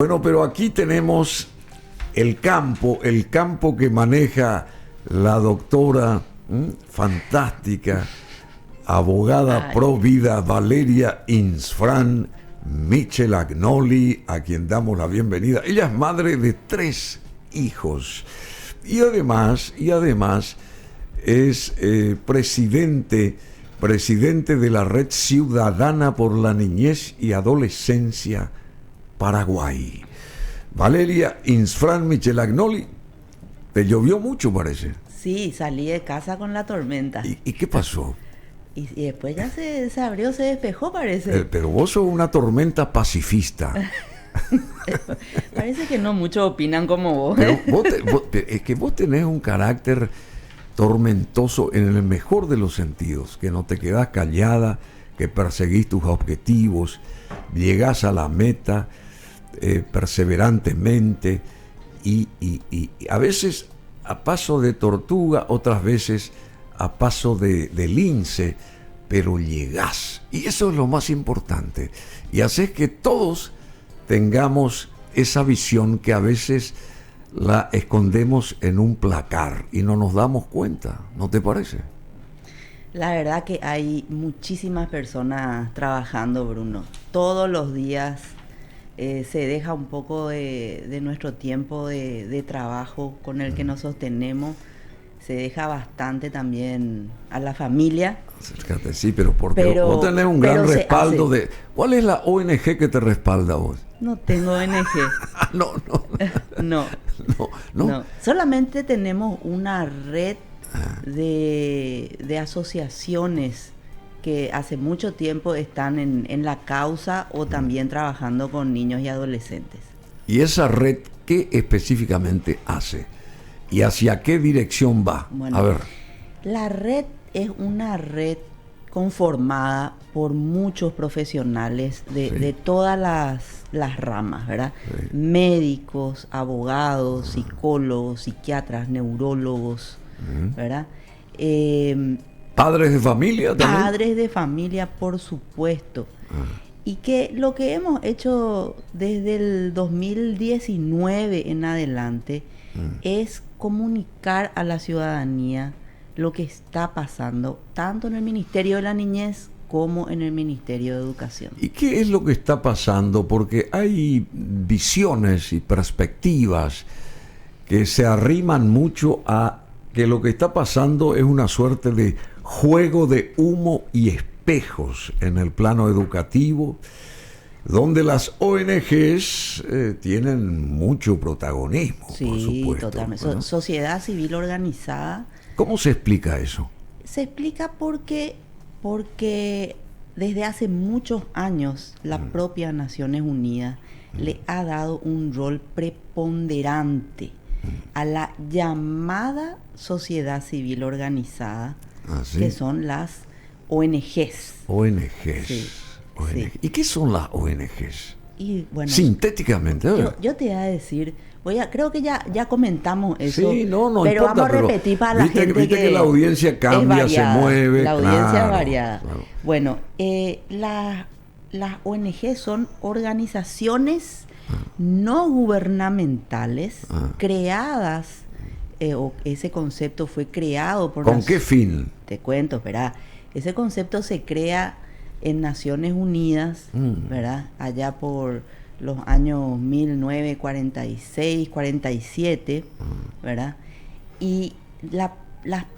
Bueno, pero aquí tenemos el campo que maneja la doctora fantástica, abogada pro vida Valeria Insfrán Michelagnoli, a quien damos la bienvenida. Ella es madre de 3 hijos y además es presidente de la Red Ciudadana por la Niñez y Adolescencia Paraguay. Valeria Insfrán Michelagnoli, te llovió mucho, parece. Sí, salí de casa con la tormenta. ¿Y qué pasó? Y después ya se abrió, se despejó, parece. Pero vos sos una tormenta pacifista. Parece que no muchos opinan como vos. Pero es que vos tenés un carácter tormentoso en el mejor de los sentidos, que no te quedás callada, que perseguís tus objetivos, llegás a la meta perseverantemente y a veces a paso de tortuga, otras veces a paso de lince, pero llegás. Y eso es lo más importante. Y haces que todos tengamos esa visión que a veces la escondemos en un placar y no nos damos cuenta. ¿No te parece? La verdad que hay muchísimas personas trabajando, Bruno. Todos los días se deja un poco de nuestro tiempo de trabajo con el que nos sostenemos. Se deja bastante también a la familia. Acércate, sí, pero vos tenés un gran respaldo de... ¿Cuál es la ONG que te respalda vos? No tengo ONG. No. Solamente tenemos una red de asociaciones que hace mucho tiempo están en la causa o también trabajando con niños y adolescentes. ¿Y esa red qué específicamente hace? ¿Y hacia qué dirección va? Bueno, a ver. La red es una red conformada por muchos profesionales de todas las ramas, ¿verdad? Sí. Médicos, abogados, psicólogos, psiquiatras, neurólogos, ¿verdad? ¿Padres de familia también? Padres de familia, por supuesto. Y que lo que hemos hecho desde el 2019 en adelante es comunicar a la ciudadanía lo que está pasando, tanto en el Ministerio de la Niñez como en el Ministerio de Educación. ¿Y qué es lo que está pasando? Porque hay visiones y perspectivas que se arriman mucho a que lo que está pasando es una suerte de juego de humo y espejos en el plano educativo, donde las ONGs tienen mucho protagonismo, sí, por supuesto. Totalmente. ¿No? Sociedad civil organizada. ¿Cómo se explica eso? Se explica porque desde hace muchos años la propia Naciones Unidas le ha dado un rol preponderante a la llamada sociedad civil organizada, ¿sí? Que son las ONGs. ONGs. Sí. ONG. Sí. ¿Y qué son las ONGs? Y bueno, sintéticamente. Yo te voy a decir, creo que ya comentamos eso. Sí, no pero importa, vamos a repetir para la gente que la audiencia cambia, variada, se mueve. La audiencia claro, es variada. Claro. Bueno, las ONG son organizaciones no gubernamentales creadas, o ese concepto fue creado por... ¿Con qué fin? Te cuento, espera. Ese concepto se crea en Naciones Unidas, ¿verdad? Allá por los años 1946, 47, ¿verdad? Y las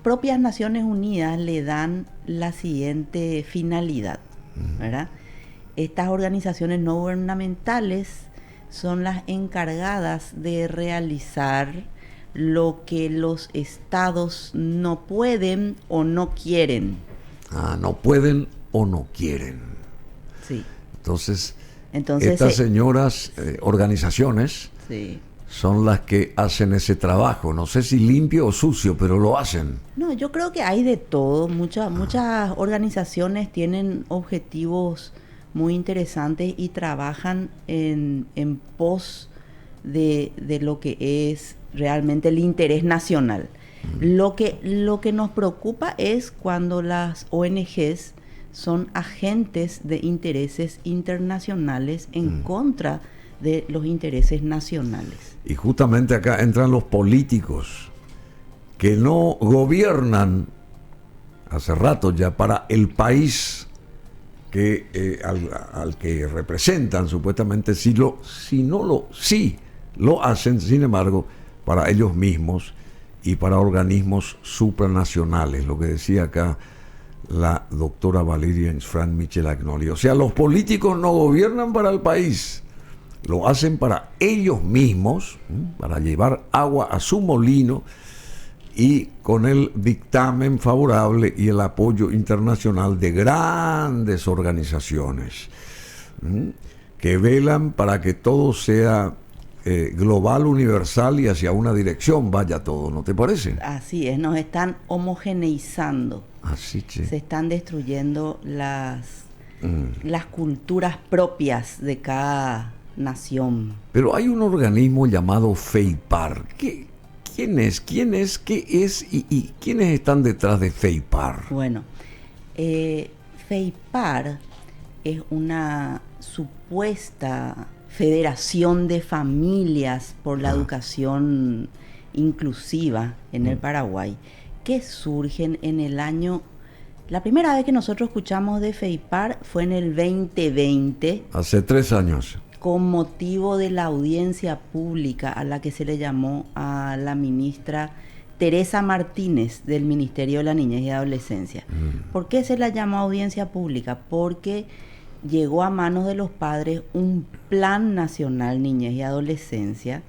propias Naciones Unidas le dan la siguiente finalidad, ¿verdad? Estas organizaciones no gubernamentales son las encargadas de realizar lo que los estados no pueden o no quieren. No pueden o no quieren. Sí. Entonces estas señoras, organizaciones, sí, son las que hacen ese trabajo. No sé si limpio o sucio, pero lo hacen. No, yo creo que hay de todo. Muchas organizaciones tienen objetivos muy interesantes y trabajan en pos de lo que es realmente el interés nacional. Lo que nos preocupa es cuando las ONGs son agentes de intereses internacionales en contra de los intereses nacionales. Y justamente acá entran los políticos que no gobiernan hace rato ya para el país que al que representan supuestamente, sí lo hacen, sin embargo, para ellos mismos y para organismos supranacionales, lo que decía acá la doctora Valeria Fran Michelagnoli. O sea, los políticos no gobiernan para el país, lo hacen para ellos mismos, para llevar agua a su molino, y con el dictamen favorable y el apoyo internacional de grandes organizaciones que velan para que todo sea global, universal y hacia una dirección vaya todo, ¿no te parece? Así es, nos están homogeneizando. Así que se están destruyendo las culturas propias de cada nación. Pero hay un organismo llamado FEIPAR. ¿Quién es? ¿Qué es? ¿Y quiénes están detrás de FEIPAR? Bueno, FEIPAR es una supuesta federación de familias por la educación inclusiva en el Paraguay, que surgen en el año... La primera vez que nosotros escuchamos de FEIPAR fue en el 2020. Hace 3 años. Con motivo de la audiencia pública a la que se le llamó a la ministra Teresa Martínez del Ministerio de la Niñez y Adolescencia. ¿Por qué se la llamó audiencia pública? Porque llegó a manos de los padres un Plan Nacional Niñez y Adolescencia,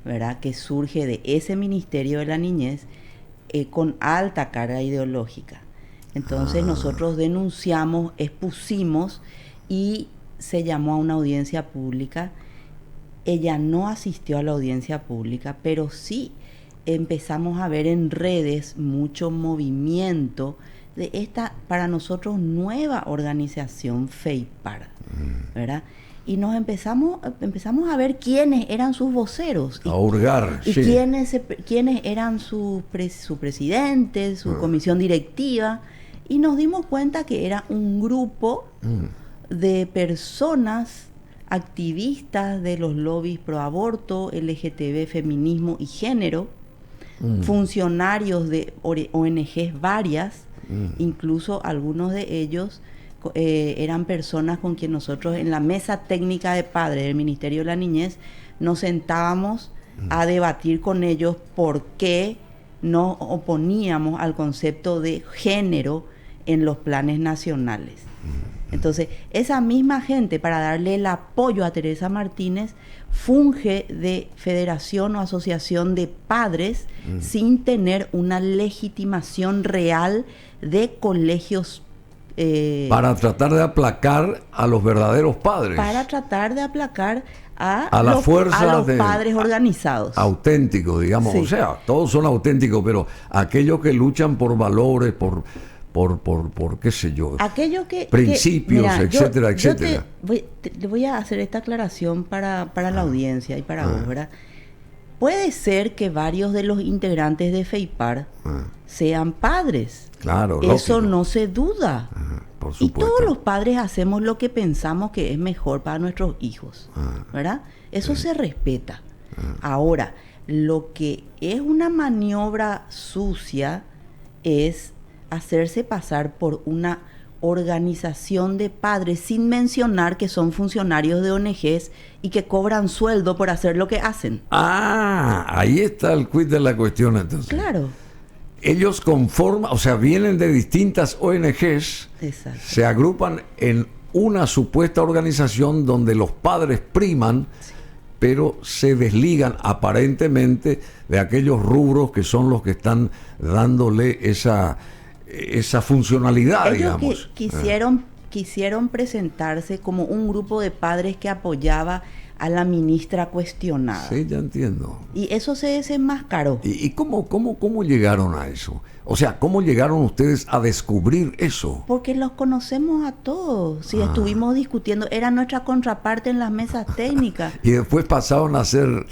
¿verdad?, que surge de ese Ministerio de la Niñez con alta carga ideológica. Entonces nosotros denunciamos, expusimos y se llamó a una audiencia pública. Ella no asistió a la audiencia pública, pero sí empezamos a ver en redes mucho movimiento de esta, para nosotros, nueva organización FEIPAR, ¿verdad? Y nos empezamos a ver quiénes eran sus voceros. A hurgar, y sí. quiénes eran su presidente, su comisión directiva. Y nos dimos cuenta que era un grupo de personas activistas de los lobbies pro aborto, LGTB, feminismo y género, funcionarios de ONGs varias, incluso algunos de ellos eran personas con quien nosotros en la mesa técnica de padres del Ministerio de la Niñez nos sentábamos a debatir con ellos por qué nos oponíamos al concepto de género en los planes nacionales. Entonces, esa misma gente, para darle el apoyo a Teresa Martínez, funge de federación o asociación de padres sin tener una legitimación real de colegios. Para tratar de aplacar a los verdaderos padres. Para tratar de aplacar a los padres organizados. Auténticos, digamos. Sí. O sea, todos son auténticos, pero aquellos que luchan por valores, por qué sé yo, principios, etcétera, etcétera. Le voy a hacer esta aclaración para la audiencia y para vos, ¿verdad? Puede ser que varios de los integrantes de FEIPAR sean padres. Claro, eso lógico. No se duda. Por supuesto. Y todos los padres hacemos lo que pensamos que es mejor para nuestros hijos, ¿verdad? Eso se respeta. Ahora, lo que es una maniobra sucia es hacerse pasar por una organización de padres sin mencionar que son funcionarios de ONGs y que cobran sueldo por hacer lo que hacen. Ahí está el quid de la cuestión entonces. Claro. Ellos conforman, o sea, vienen de distintas ONGs, exacto, se agrupan en una supuesta organización donde los padres priman, pero se desligan aparentemente de aquellos rubros que son los que están dándole esa funcionalidad, ellos digamos. Quisieron presentarse como un grupo de padres que apoyaba a la ministra cuestionada. Sí, ya entiendo. Y eso se desenmascaró. ¿Y cómo llegaron a eso? O sea, ¿cómo llegaron ustedes a descubrir eso? Porque los conocemos a todos. Si estuvimos discutiendo, era nuestra contraparte en las mesas técnicas. Y después pasaron a ser...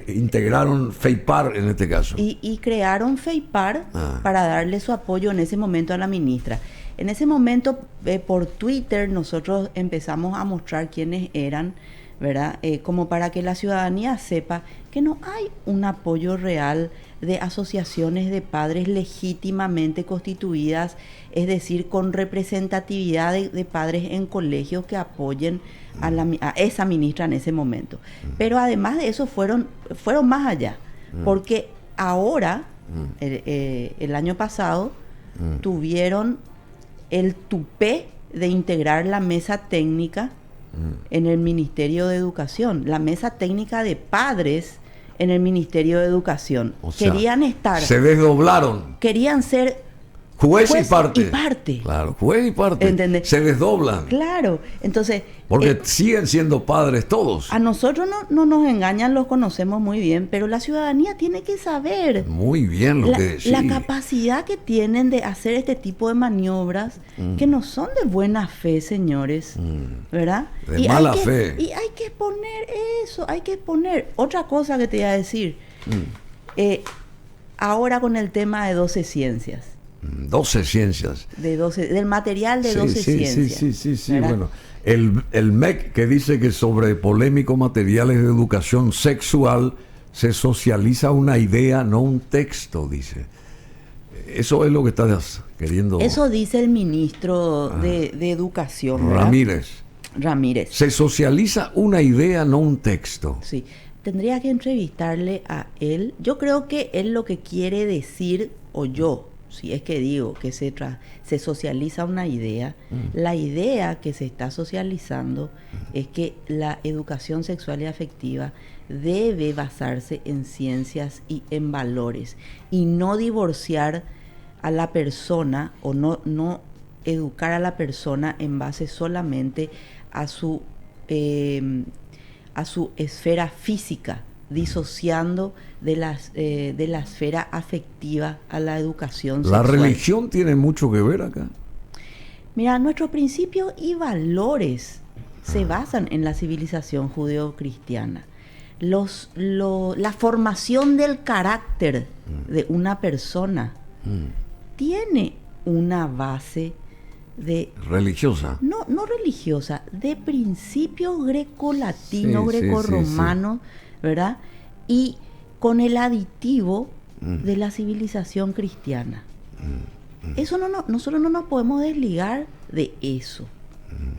integraron FEIPAR en este caso. Y crearon FEIPAR para darle su apoyo en ese momento a la ministra. En ese momento, por Twitter, nosotros empezamos a mostrar quiénes eran, ¿verdad? Como para que la ciudadanía sepa que no hay un apoyo real de asociaciones de padres legítimamente constituidas, es decir, con representatividad de padres en colegios que apoyen a esa ministra en ese momento. Pero además de eso fueron más allá, porque ahora, el año pasado, tuvieron el tupé de integrar la mesa técnica en el Ministerio de Educación, la mesa técnica de padres en el Ministerio de Educación. O sea, querían estar... Se desdoblaron. Querían ser juez y parte. Claro, juez y parte. ¿Entendés? Se desdoblan. Claro, entonces... Porque siguen siendo padres todos. A nosotros no nos engañan, los conocemos muy bien, pero la ciudadanía tiene que saber muy bien la capacidad que tienen de hacer este tipo de maniobras que no son de buena fe, señores, ¿verdad? De mala fe. Y hay que exponer eso, hay que exponer. Otra cosa que te iba a decir, ahora con el tema de 12 ciencias. 12 ciencias. Del material de 12 ciencias. Sí, bueno. El MEC, que dice que sobre polémicos materiales de educación sexual se socializa una idea, no un texto, dice. Eso es lo que estás queriendo... Eso dice el ministro de Educación, ¿verdad? Ramírez. Se socializa una idea, no un texto. Sí. Tendría que entrevistarle a él. Yo creo que él lo que quiere decir, o yo, si es que digo que se socializa una idea, la idea que se está socializando es que la educación sexual y afectiva debe basarse en ciencias y en valores, y no divorciar a la persona, o no educar a la persona en base solamente a su esfera física, disociando de la esfera afectiva a la educación sexual. ¿La religión tiene mucho que ver acá? Mira, nuestros principios y valores se basan en la civilización judeocristiana. La formación del carácter de una persona tiene una base religiosa. No religiosa, de principios grecolatinos, grecorromanos, ¿verdad? Y con el aditivo de la civilización cristiana. Eso nosotros no nos podemos desligar de eso,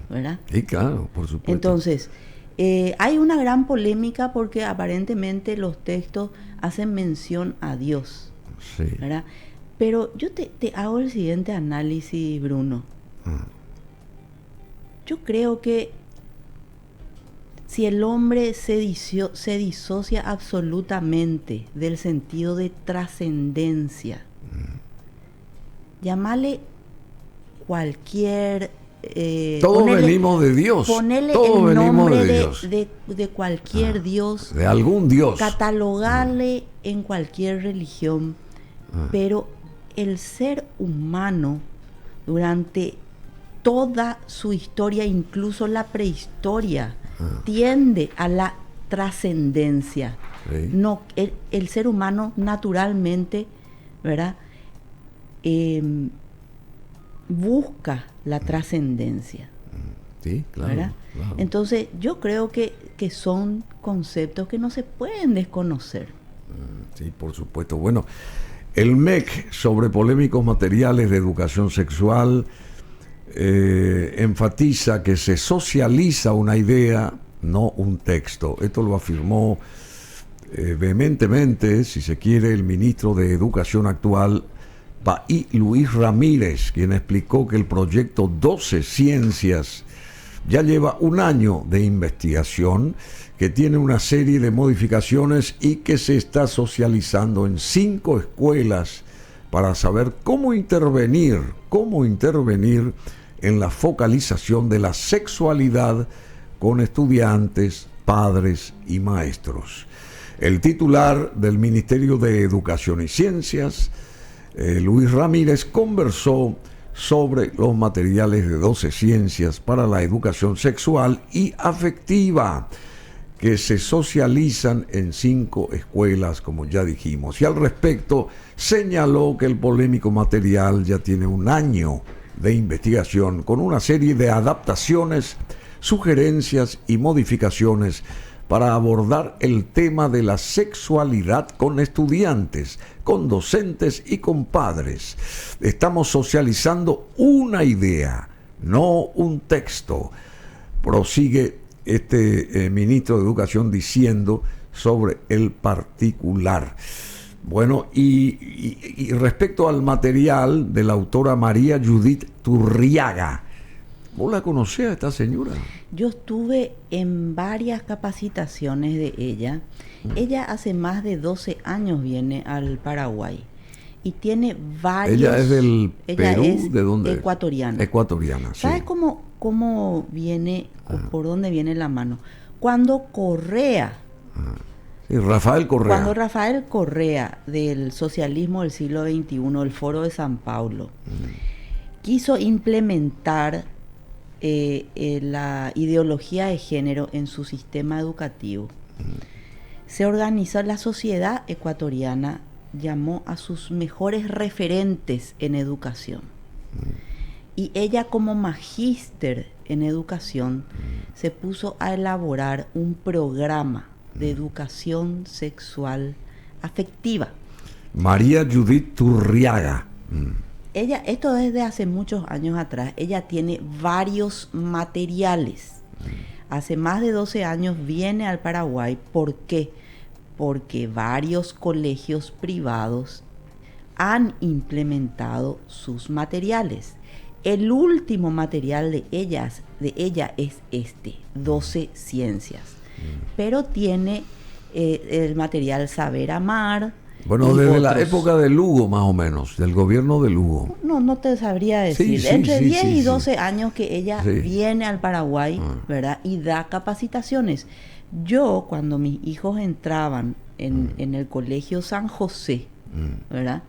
¿verdad? Sí, claro, por supuesto. Entonces, hay una gran polémica porque aparentemente los textos hacen mención a Dios, ¿verdad? Pero yo te hago el siguiente análisis, Bruno. Yo creo que si el hombre se disocia absolutamente del sentido de trascendencia, llámale cualquier... todos venimos de Dios. Ponele todos el nombre de Dios. De cualquier Dios. De algún Dios. Catalogarle en cualquier religión. Pero el ser humano, durante toda su historia, incluso la prehistoria, tiende a la trascendencia. Sí. No, el ser humano naturalmente, ¿verdad? Busca la trascendencia. Sí, claro, claro. Entonces, yo creo que son conceptos que no se pueden desconocer. Sí, por supuesto. Bueno, el MEC, sobre polémicos materiales de educación sexual, enfatiza que se socializa una idea, no un texto. Esto lo afirmó vehementemente, si se quiere, el ministro de Educación actual, Bahí Luis Ramírez, quien explicó que el proyecto 12 Ciencias ya lleva un año de investigación, que tiene una serie de modificaciones y que se está socializando en 5 escuelas para saber cómo intervenir en la focalización de la sexualidad con estudiantes, padres y maestros. El titular del Ministerio de Educación y Ciencias, Luis Ramírez, conversó sobre los materiales de 12 ciencias para la educación sexual y afectiva que se socializan en 5 escuelas, como ya dijimos. Y al respecto, señaló que el polémico material ya tiene un año de investigación con una serie de adaptaciones sugerencias y modificaciones para abordar el tema de la sexualidad con estudiantes, con docentes y con padres. Estamos socializando una idea, no un texto. Prosigue este ministro de Educación diciendo sobre el particular. Bueno, y respecto al material de la autora María Judith Turriaga, ¿vos la conocés a esta señora? Yo estuve en varias capacitaciones de ella. Ella hace más de 12 años viene al Paraguay y tiene varios... Ella es del Perú, es ¿de dónde? Ecuatoriana. Ecuatoriana, sí. ¿Sabes cómo viene, por dónde viene la mano? Cuando Correa... Sí, Rafael Correa. Cuando Rafael Correa, del socialismo del siglo XXI, el Foro de San Paulo, quiso implementar la ideología de género en su sistema educativo, se organizó la sociedad ecuatoriana, llamó a sus mejores referentes en educación. Y ella, como magíster en educación, se puso a elaborar un programa de educación sexual afectiva. María Judith Turriaga. Ella, esto desde hace muchos años atrás, ella tiene varios materiales. Hace más de 12 años viene al Paraguay. ¿Por qué? Porque varios colegios privados han implementado sus materiales. El último material de ella es 12 ciencias. Pero tiene el material Saber Amar. Bueno, desde la época de Lugo, más o menos, del gobierno de Lugo. No te sabría decir. Sí, Entre sí, 10 sí, y sí. 12 años que ella viene al Paraguay, ¿verdad? Y da capacitaciones. Yo, cuando mis hijos entraban en el colegio San José, ¿verdad?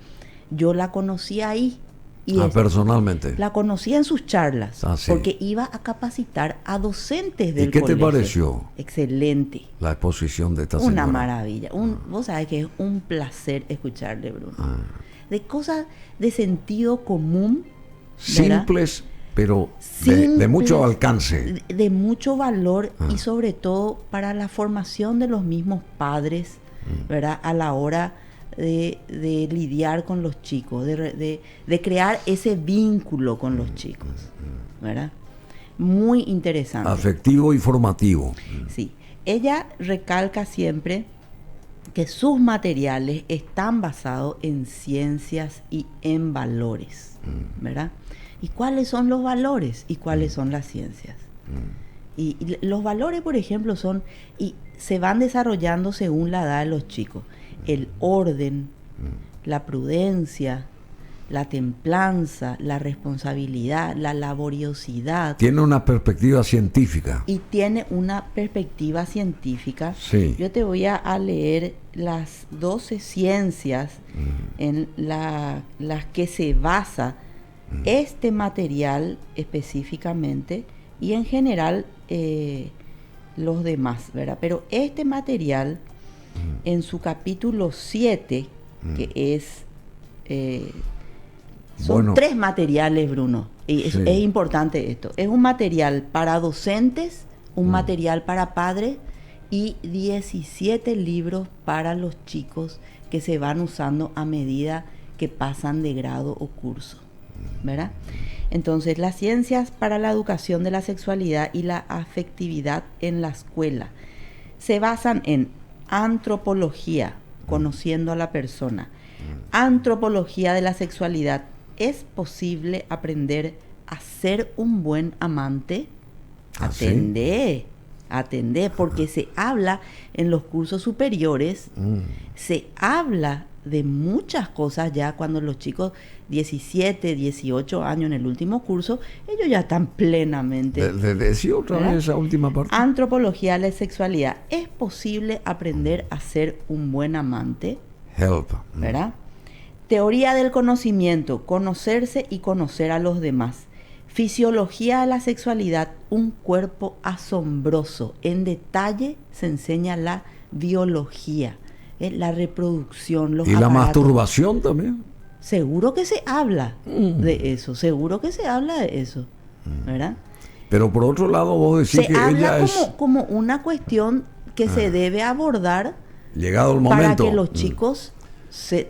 Yo la conocí ahí. Y personalmente. La conocía en sus charlas, Sí. porque iba a capacitar a docentes del colegio. ¿Y qué colegio. te pareció? Excelente. La exposición de esta señora. Una maravilla. Vos sabés que es un placer escucharle, Bruno. De cosas de sentido común. Simples, ¿verdad? Pero de mucho alcance. De mucho valor y sobre todo para la formación de los mismos padres, ¿verdad? A la hora de lidiar con los chicos, de crear ese vínculo con los chicos, ¿verdad? Muy interesante. Afectivo y formativo. Sí. Ella recalca siempre que sus materiales están basados en ciencias y en valores, ¿verdad? ¿Y cuáles son los valores y cuáles son las ciencias? Y los valores, por ejemplo, se van desarrollando según la edad de los chicos. El orden, la prudencia, la templanza, la responsabilidad, la laboriosidad. Tiene una perspectiva científica. Y tiene una perspectiva científica. Sí. Yo te voy a leer las 12 ciencias en las que se basa este material específicamente y en general los demás, ¿verdad? Pero este material, en su capítulo 7, que es... son 3 materiales, Bruno. Y es importante esto. Es un material para docentes, un material para padres y 17 libros para los chicos que se van usando a medida que pasan de grado o curso, ¿verdad? Entonces, las ciencias para la educación de la sexualidad y la afectividad en la escuela se basan en antropología, conociendo a la persona. Antropología de la sexualidad. ¿Es posible aprender a ser un buen amante? Atendé, porque se habla en los cursos superiores, se habla de muchas cosas ya cuando los chicos 17, 18 años en el último curso, ellos ya están plenamente... Decía otra vez esa última parte. Antropología de la sexualidad. ¿Es posible aprender a ser un buen amante? Help. ¿Verdad? Teoría del conocimiento, conocerse y conocer a los demás. Fisiología de la sexualidad, un cuerpo asombroso. En detalle se enseña la biología, la reproducción, los aparatos. ¿Y la masturbación también? Seguro que se habla de eso, seguro que se habla de eso, ¿verdad? Pero por otro lado vos decís Se que habla ella como una cuestión que se debe abordar llegado el para momento. que los chicos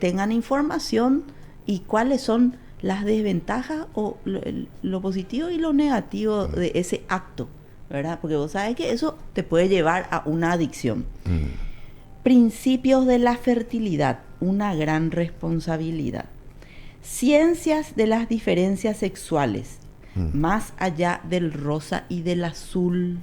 tengan información y cuáles son las desventajas o lo positivo y lo negativo de ese acto, ¿verdad? Porque vos sabés que eso te puede llevar a una adicción. Principios de la fertilidad, una gran responsabilidad. Ciencias de las diferencias sexuales, más allá del rosa y del azul.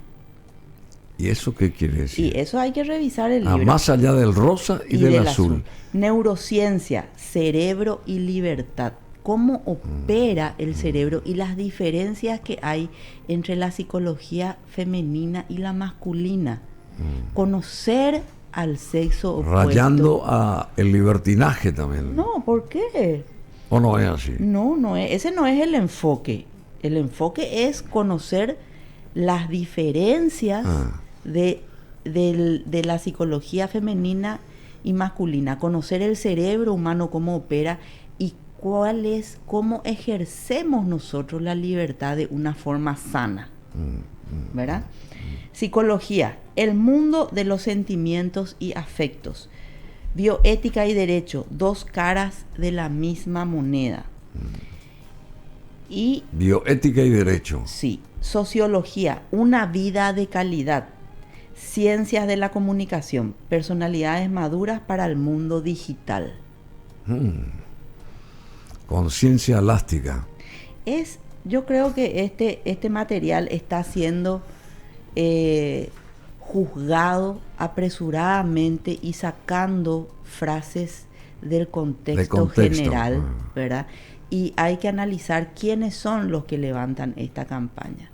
¿Y eso qué quiere decir? Y eso hay que revisar el libro. Más allá del rosa y del azul. Neurociencia, cerebro y libertad. Cómo opera el cerebro y las diferencias que hay entre la psicología femenina y la masculina. Conocer al sexo opuesto. Rayando a el libertinaje también. No, ¿por qué? ¿O no es así? No es. Ese no es el enfoque. El enfoque es conocer las diferencias de la psicología femenina y masculina, conocer el cerebro humano, cómo opera y cómo ejercemos nosotros la libertad de una forma sana, ¿verdad? Psicología, el mundo de los sentimientos y afectos. Bioética y derecho, dos caras de la misma moneda. Y bioética y derecho. Sí. Sociología, una vida de calidad. Ciencias de la comunicación, personalidades maduras para el mundo digital. Conciencia elástica. Yo creo que este material está siendo juzgado apresuradamente y sacando frases del contexto general, ¿verdad? Y hay que analizar quiénes son los que levantan esta campaña.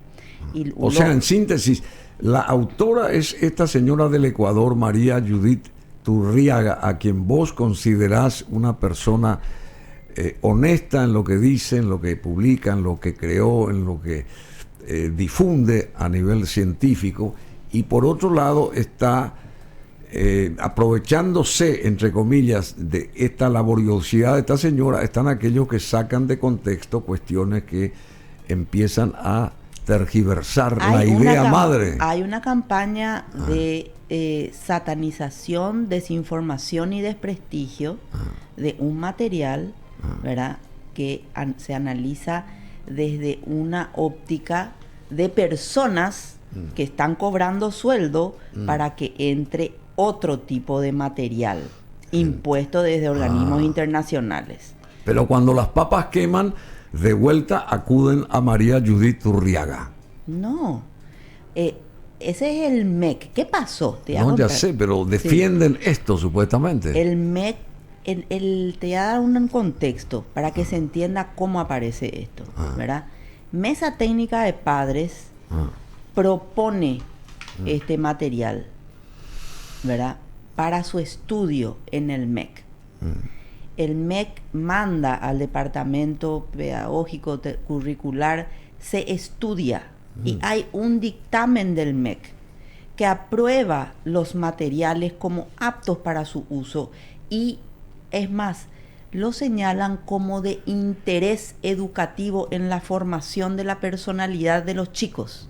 O sea, en síntesis, la autora es esta señora del Ecuador, María Judith Turriaga, a quien vos considerás una persona honesta en lo que dice, en lo que publica, en lo que creó, en lo que difunde a nivel científico, y por otro lado está aprovechándose, entre comillas, de esta laboriosidad de esta señora, están aquellos que sacan de contexto cuestiones que empiezan a tergiversar la idea madre. Hay una campaña de satanización, desinformación y desprestigio de un material, ¿verdad?, que se analiza desde una óptica de personas que están cobrando sueldo para que entre otro tipo de material impuesto desde organismos internacionales. Pero cuando las papas queman, de vuelta acuden a María Judith Turriaga. No, ese es el MEC. ¿Qué pasó? No, ya sé, pero defienden esto supuestamente. El MEC, te voy a dar un contexto para que se entienda cómo aparece esto, ¿verdad? Mesa Técnica de Padres propone este material, ¿verdad?, para su estudio en el MEC. El MEC manda al departamento pedagógico curricular, se estudia y hay un dictamen del MEC que aprueba los materiales como aptos para su uso y, es más, lo señalan como de interés educativo en la formación de la personalidad de los chicos.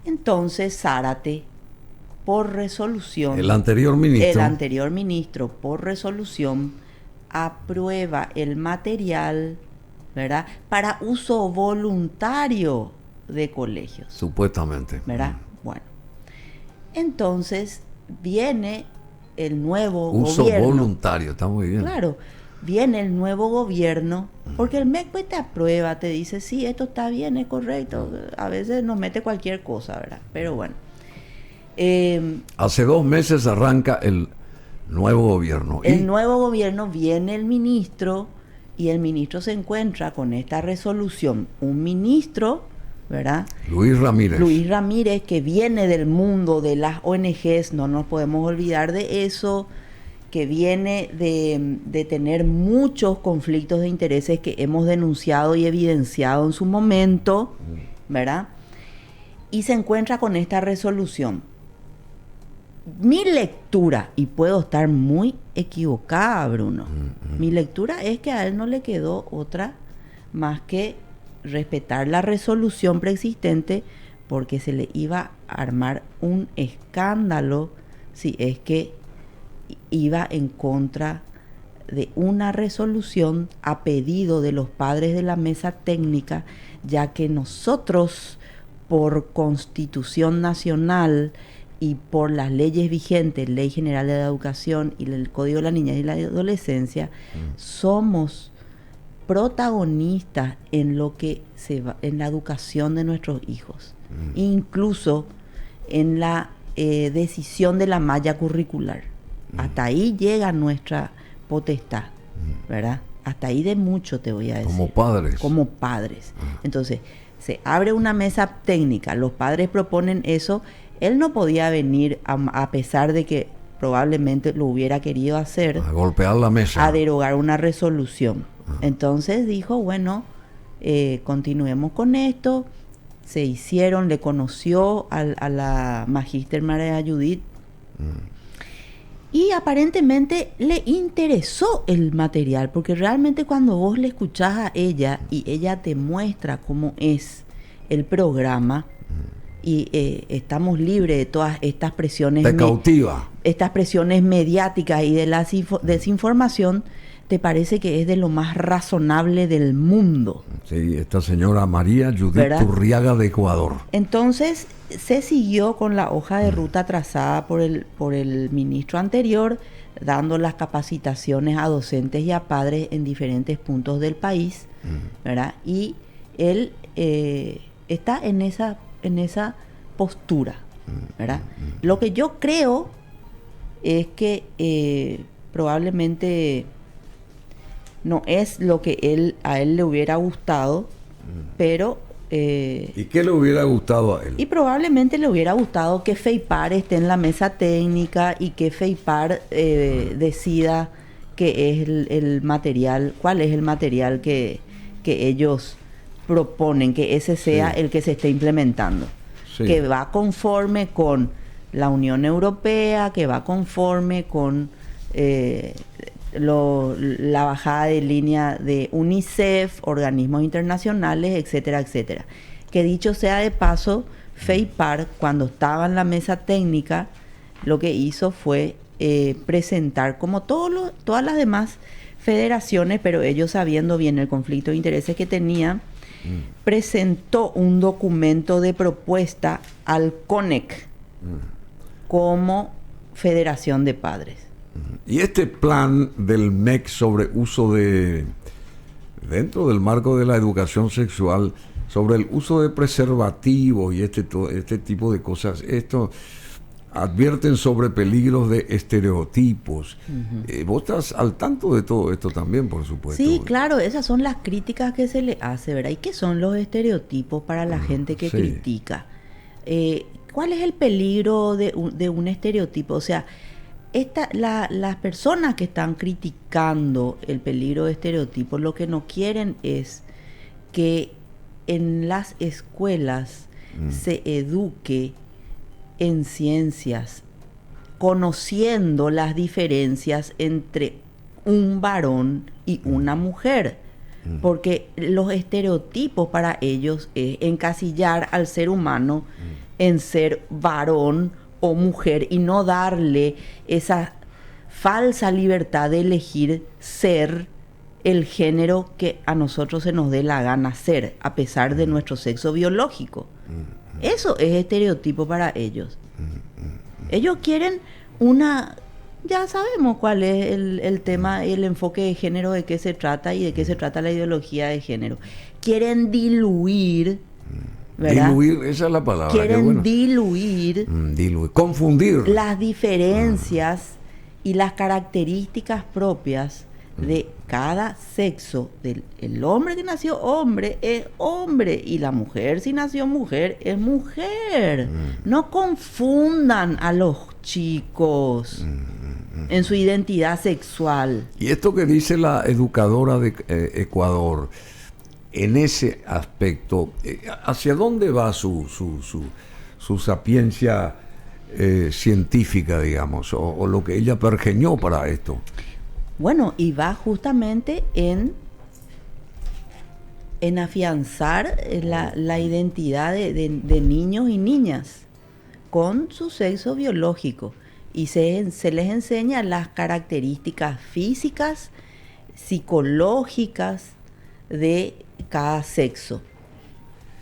Entonces Zárate, por resolución, el anterior ministro por resolución aprueba el material, ¿verdad?, para uso voluntario de colegios. Supuestamente. ¿Verdad? Bueno. Entonces viene el nuevo uso gobierno. Voluntario, está muy bien. Claro. Viene el nuevo gobierno, porque el MEC pues te aprueba, te dice, sí, esto está bien, es correcto. A veces nos mete cualquier cosa, ¿verdad? Pero bueno. Hace 2 meses arranca el nuevo gobierno. El nuevo gobierno, viene el ministro y el ministro se encuentra con esta resolución. Un ministro, ¿verdad? Luis Ramírez, que viene del mundo de las ONGs, no nos podemos olvidar de eso, que viene de tener muchos conflictos de intereses que hemos denunciado y evidenciado en su momento, ¿verdad? Y se encuentra con esta resolución. Mi lectura, y puedo estar muy equivocada, Bruno, mi lectura es que a él no le quedó otra más que respetar la resolución preexistente, porque se le iba a armar un escándalo si es que iba en contra de una resolución a pedido de los padres de la mesa técnica, ya que nosotros, por Constitución Nacional y por las leyes vigentes, Ley General de la Educación y el Código de la Niñez y la Adolescencia, somos protagonistas en lo que en la educación de nuestros hijos, incluso en la decisión de la malla curricular. Hasta ahí llega nuestra potestad, ¿verdad? Hasta ahí de mucho, te voy a decir. Como padres. Como padres. Entonces, se abre una mesa técnica, los padres proponen eso. Él no podía venir, a pesar de que probablemente lo hubiera querido hacer, a golpear la mesa, a derogar una resolución. Entonces dijo, bueno, continuemos con esto. Se hicieron, le conoció a la magíster María Judith, y aparentemente le interesó el material, porque realmente cuando vos le escuchás a ella y ella te muestra cómo es el programa, y estamos libres de todas estas presiones, te cautiva, estas presiones mediáticas y de la desinformación, te parece que es de lo más razonable del mundo. Sí, esta señora María Judith, ¿verdad?, Turriaga, de Ecuador. Entonces se siguió con la hoja de ruta trazada por el ministro anterior, dando las capacitaciones a docentes y a padres en diferentes puntos del país, ¿verdad? Y él está en esa postura, ¿verdad? Lo que yo creo es que probablemente no es lo que a él le hubiera gustado, pero... ¿Y qué le hubiera gustado a él? Y probablemente le hubiera gustado que FEIPAR esté en la mesa técnica y que FEIPAR decida qué es el material, cuál es el material que ellos proponen, que ese sea el que se esté implementando. Sí. Que va conforme con la Unión Europea, que va conforme con... la bajada de línea de UNICEF, organismos internacionales, etcétera, etcétera. Que dicho sea de paso, FEIPAR, cuando estaba en la mesa técnica, lo que hizo fue presentar, como todas las demás federaciones, pero ellos sabiendo bien el conflicto de intereses que tenían, presentó un documento de propuesta al CONEC como Federación de Padres. Y este plan del MEC sobre uso dentro del marco de la educación sexual, sobre el uso de preservativos y este tipo de cosas, esto advierten sobre peligros de estereotipos. Vos estás al tanto de todo esto también, por supuesto. Sí, claro, esas son las críticas que se le hace, ¿verdad? ¿Y qué son los estereotipos para la gente que critica? ¿Cuál es el peligro de un estereotipo? O sea, las personas que están criticando el peligro de estereotipos, lo que no quieren es que en las escuelas se eduque en ciencias, conociendo las diferencias entre un varón y una mujer, porque los estereotipos para ellos es encasillar al ser humano en ser varón o mujer y no darle esa falsa libertad de elegir ser el género que a nosotros se nos dé la gana ser, a pesar de nuestro sexo biológico. Eso es estereotipo para ellos. Ellos quieren ya sabemos cuál es el tema y el enfoque de género, de qué se trata y de qué se trata la ideología de género. Quieren diluir, ¿verdad? Diluir, esa es la palabra. Quieren diluir, confundir las diferencias y las características propias de cada sexo. El hombre que nació hombre es hombre y la mujer, si nació mujer, es mujer. No confundan a los chicos en su identidad sexual. Y esto que dice la educadora de Ecuador, en ese aspecto, ¿hacia dónde va su sapiencia científica, digamos, o lo que ella pergeñó para esto? Bueno, y va justamente en en afianzar la identidad de niños y niñas con su sexo biológico. Y se les enseña las características físicas, psicológicas de cada sexo,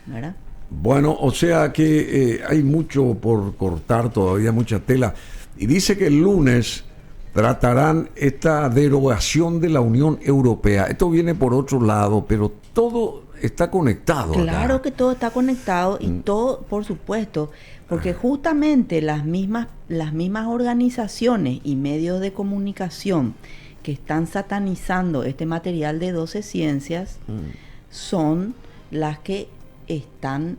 ¿verdad? Bueno, o sea que hay mucho por cortar todavía, mucha tela. Y dice que el lunes tratarán esta derogación de la Unión Europea. Esto viene por otro lado, pero todo está conectado. Claro acá. que todo está conectado y todo, por supuesto, porque justamente las mismas organizaciones y medios de comunicación que están satanizando este material de 12 ciencias son las que están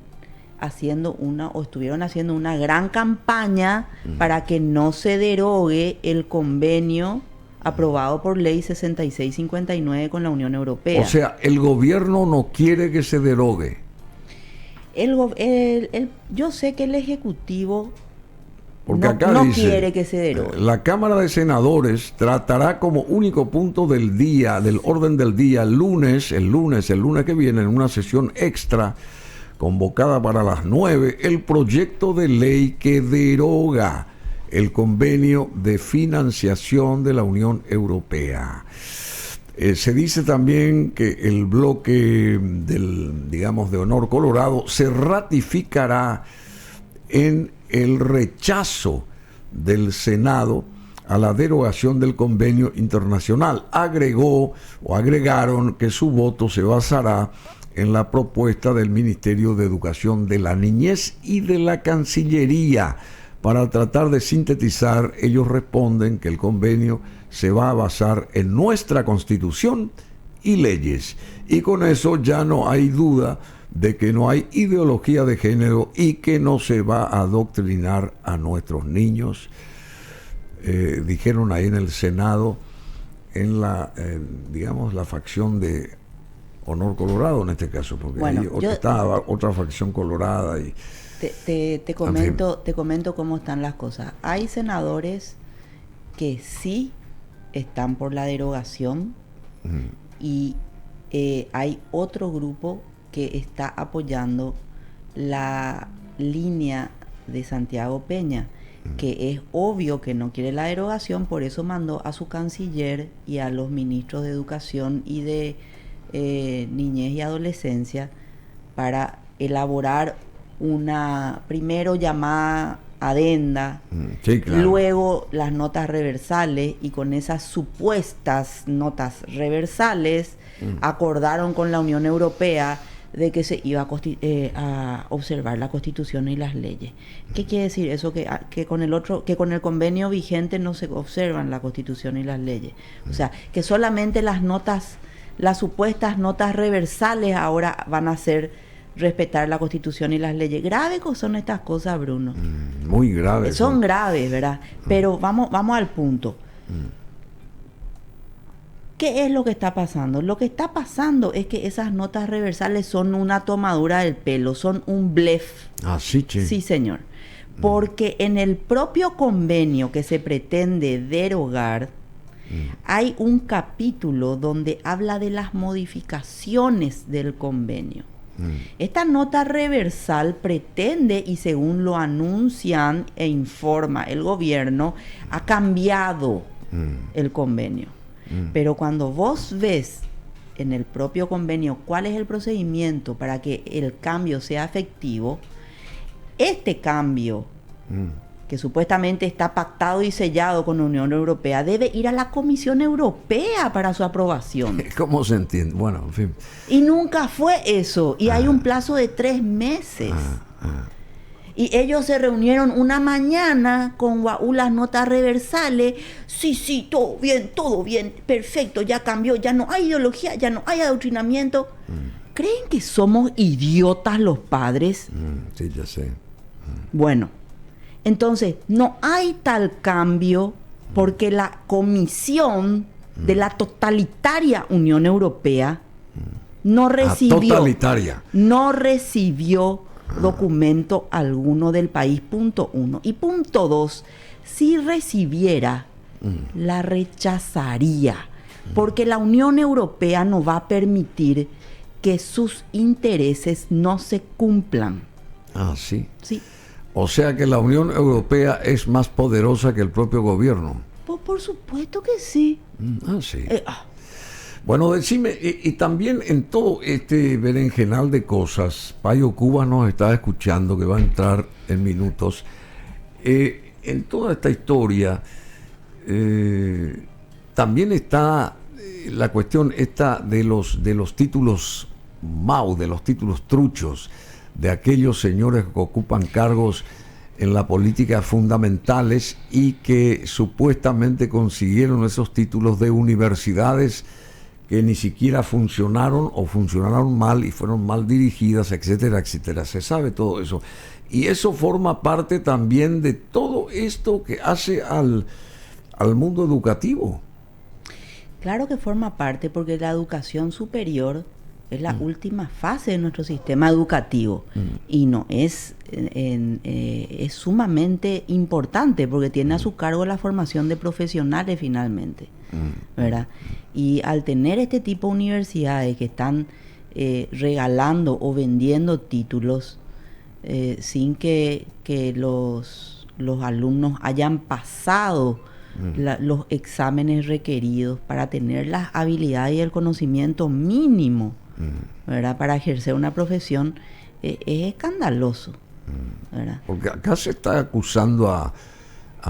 haciendo estuvieron haciendo una gran campaña para que no se derogue el convenio aprobado por ley 6659 con la Unión Europea. O sea, el gobierno no quiere que se derogue. Yo sé que el Ejecutivo Porque acá no dice, quiere que se derogue. La Cámara de Senadores tratará como único punto del día, del orden del día, el lunes que viene, en una sesión extra convocada para las 9, el proyecto de ley que deroga el convenio de financiación de la Unión Europea. Se dice también que el bloque de Honor Colorado se ratificará en el rechazo del Senado a la derogación del convenio internacional. Agregaron que su voto se basará en la propuesta del Ministerio de Educación de la Niñez y de la Cancillería. Para tratar de sintetizar, ellos responden que el convenio se va a basar en nuestra Constitución y leyes. Y con eso ya no hay duda de que no hay ideología de género y que no se va a adoctrinar a nuestros niños. Dijeron ahí en el Senado, en la facción de Honor Colorado en este caso, porque bueno, ahí estaba otra facción colorada y... Te comento cómo están las cosas. Hay senadores que sí están por la derogación y hay otro grupo que está apoyando la línea de Santiago Peña, que es obvio que no quiere la derogación, por eso mandó a su canciller y a los ministros de Educación y de Niñez y Adolescencia para elaborar una primero llamada adenda, sí, claro. Luego las notas reversales, y con esas supuestas notas reversales acordaron con la Unión Europea de que se iba a observar la Constitución y las leyes. ¿Qué quiere decir eso? Que con el convenio vigente no se observan la Constitución y las leyes. O sea, que solamente las supuestas notas reversales ahora van a hacer respetar la Constitución y las leyes. Graves son estas cosas, Bruno. Muy graves. Son graves, ¿verdad? Pero vamos al punto. ¿Qué es lo que está pasando? Lo que está pasando es que esas notas reversales son una tomadura del pelo, son un blef. Ah, sí, che. Sí, señor. Porque en el propio convenio que se pretende derogar, hay un capítulo donde habla de las modificaciones del convenio. Esta nota reversal pretende, y según lo anuncian e informa el gobierno, ha cambiado el convenio. Pero cuando vos ves en el propio convenio cuál es el procedimiento para que el cambio sea efectivo, este cambio, que supuestamente está pactado y sellado con la Unión Europea, debe ir a la Comisión Europea para su aprobación. ¿Cómo se entiende? Bueno, en fin. Y nunca fue eso. Y hay un plazo de 3 meses. Y ellos se reunieron una mañana con las notas reversales. Sí, todo bien, perfecto, ya cambió, ya no hay ideología, ya no hay adoctrinamiento. ¿Creen que somos idiotas los padres? Sí, ya sé. Bueno, entonces no hay tal cambio porque la Comisión de la totalitaria Unión Europea no recibió documento alguno del país, punto 1. Y punto 2, si recibiera, la rechazaría, porque la Unión Europea no va a permitir que sus intereses no se cumplan. Ah, sí. Sí. O sea que la Unión Europea es más poderosa que el propio gobierno. Pues por supuesto que sí. Ah, sí. Bueno, decime, y también en todo este berenjenal de cosas, Payo Cuba nos está escuchando, que va a entrar en minutos. En toda esta historia también está la cuestión esta de los títulos MAU, de los títulos truchos, de aquellos señores que ocupan cargos en la política fundamentales y que supuestamente consiguieron esos títulos de universidades que ni siquiera funcionaron o funcionaron mal y fueron mal dirigidas, etcétera, etcétera. Se sabe todo eso. Y eso forma parte también de todo esto que hace al mundo educativo. Claro que forma parte, porque la educación superior es la última fase de nuestro sistema educativo y no es sumamente importante, porque tiene a su cargo la formación de profesionales finalmente, ¿verdad? Y al tener este tipo de universidades que están regalando o vendiendo títulos sin que los alumnos hayan pasado los exámenes requeridos para tener las habilidades y el conocimiento mínimo, ¿verdad? Para ejercer una profesión, es escandaloso, ¿verdad? Porque acá se está acusando a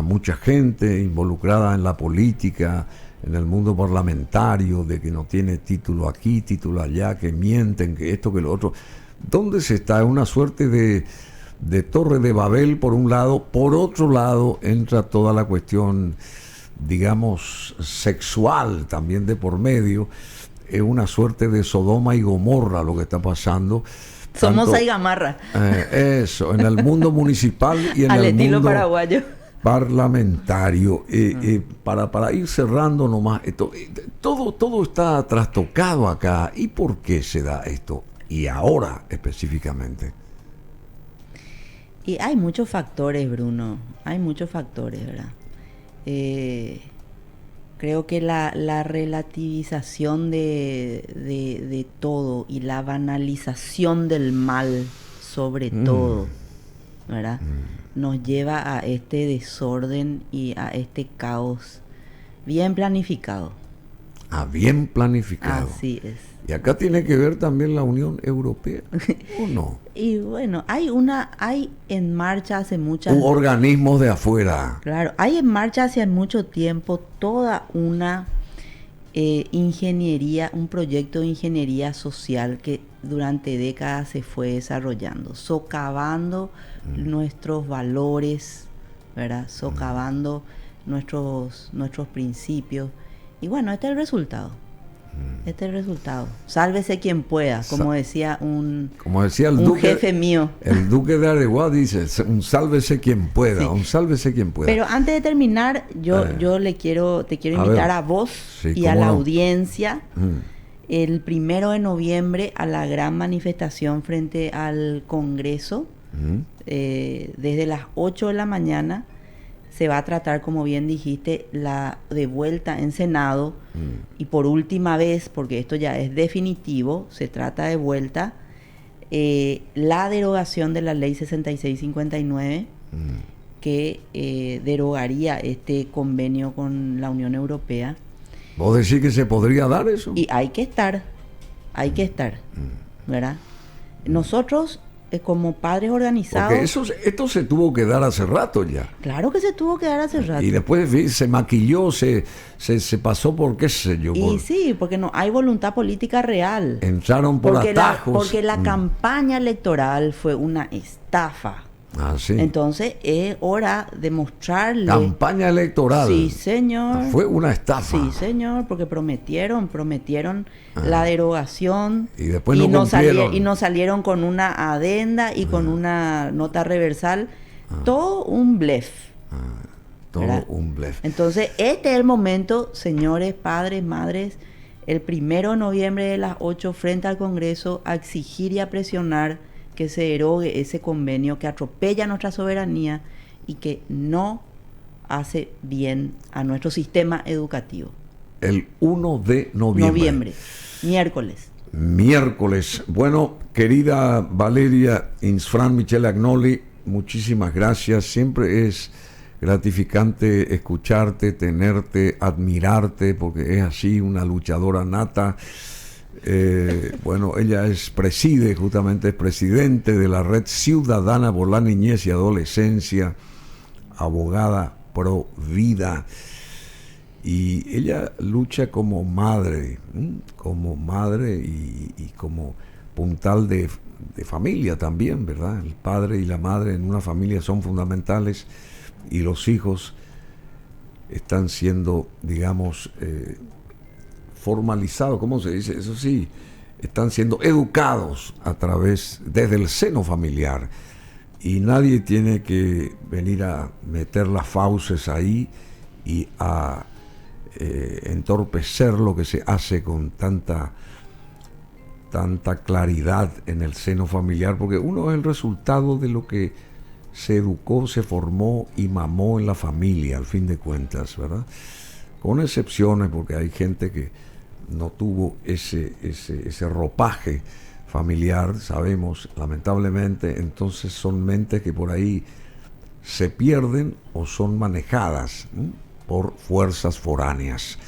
mucha gente involucrada en la política, en el mundo parlamentario, de que no tiene título aquí, título allá, que mienten, que esto, que lo otro. ¿Dónde se está? Es una suerte de Torre de Babel por un lado. Por otro lado entra toda la cuestión, digamos, sexual también de por medio. Es una suerte de Sodoma y Gomorra lo que está pasando. Somos ahí Gamarra. Eso, en el mundo municipal y en al el estilo mundo paraguayo parlamentario. Para ir cerrando nomás, todo está trastocado acá. ¿Y por qué se da esto? Y ahora específicamente. Y hay muchos factores, Bruno, hay muchos factores, ¿verdad? Creo que la relativización de todo y la banalización del mal sobre todo, ¿verdad? Nos lleva a este desorden y a este caos bien planificado. Bien planificado. Así es. Y acá tiene que ver también la Unión Europea, ¿o no? Y bueno, hay en marcha hace muchas... Un organismo de afuera. Claro, hay en marcha hace mucho tiempo toda una ingeniería, un proyecto de ingeniería social que durante décadas se fue desarrollando, socavando nuestros valores, ¿verdad? Socavando nuestros principios. Y bueno, este es el resultado. Este es el resultado. Sálvese quien pueda, como decía un duque, jefe mío. El duque de Areguá dice, un sálvese quien pueda, sí. Un sálvese quien pueda. Pero antes de terminar, yo te quiero invitar a vos y a la audiencia el 1 de noviembre a la gran manifestación frente al Congreso. Desde las 8 de la mañana se va a tratar, como bien dijiste, la de vuelta en Senado y por última vez, porque esto ya es definitivo, se trata de vuelta la derogación de la ley 6659 que derogaría este convenio con la Unión Europea. ¿Vos decís que se podría dar eso? Y hay que estar, ¿verdad? Nosotros como padres organizados... Porque esto se tuvo que dar hace rato ya. Claro que se tuvo que dar hace rato. Y después se maquilló, se pasó por qué sé yo. Sí, porque no hay voluntad política real. Entraron por atajos. Porque la campaña electoral fue una estafa. Sí. Entonces es hora de mostrarle... Campaña electoral. Sí, señor. Fue una estafa. Sí, señor, porque prometieron la derogación. Y después no cumplieron. Y nos salieron con una adenda y con una nota reversal. Todo un blef. Todo un blef. Entonces este es el momento, señores, padres, madres, el 1 de noviembre de las 8 frente al Congreso, a exigir y a presionar que se derogue ese convenio que atropella nuestra soberanía y que no hace bien a nuestro sistema educativo. El 1 de noviembre. Miércoles. miércoles. Bueno, querida Valeria Insfran Michelle Agnoli, muchísimas gracias. Siempre es gratificante escucharte, tenerte, admirarte, porque es así, una luchadora nata. Bueno, ella justamente es presidente de la Red Ciudadana por la Niñez y Adolescencia, abogada pro vida, y ella lucha como madre y como puntal de familia también, ¿verdad? El padre y la madre en una familia son fundamentales, y los hijos están siendo, digamos, formalizados, ¿cómo se dice? Eso sí, están siendo educados desde el seno familiar, y nadie tiene que venir a meter las fauces ahí y a entorpecer lo que se hace con tanta claridad en el seno familiar, porque uno es el resultado de lo que se educó, se formó y mamó en la familia, al fin de cuentas, ¿verdad? Con excepciones, porque hay gente que no tuvo ese ropaje familiar, sabemos, lamentablemente. Entonces son mentes que por ahí se pierden o son manejadas por fuerzas foráneas.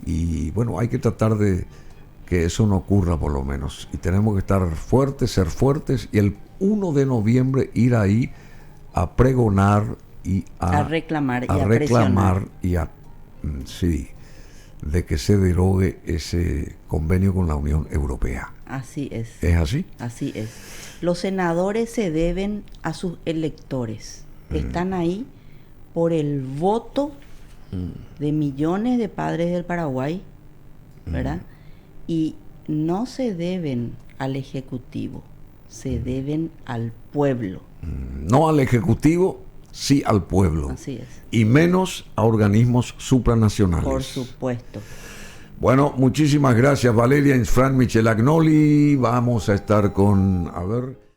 Y bueno, hay que tratar de que eso no ocurra, por lo menos. Y tenemos que estar fuertes, ser fuertes, y el 1 de noviembre ir ahí a pregonar y a reclamar sí, de que se derogue ese convenio con la Unión Europea. Así es. ¿Es así? Así es. Los senadores se deben a sus electores. Están ahí por el voto de millones de padres del Paraguay, ¿verdad? Y no se deben al Ejecutivo, se deben al pueblo. No al Ejecutivo, sí al pueblo. Así es. Y menos a organismos supranacionales. Por supuesto. Bueno, muchísimas gracias, Valeria Insfran Michelle Agnoli. Vamos a estar con,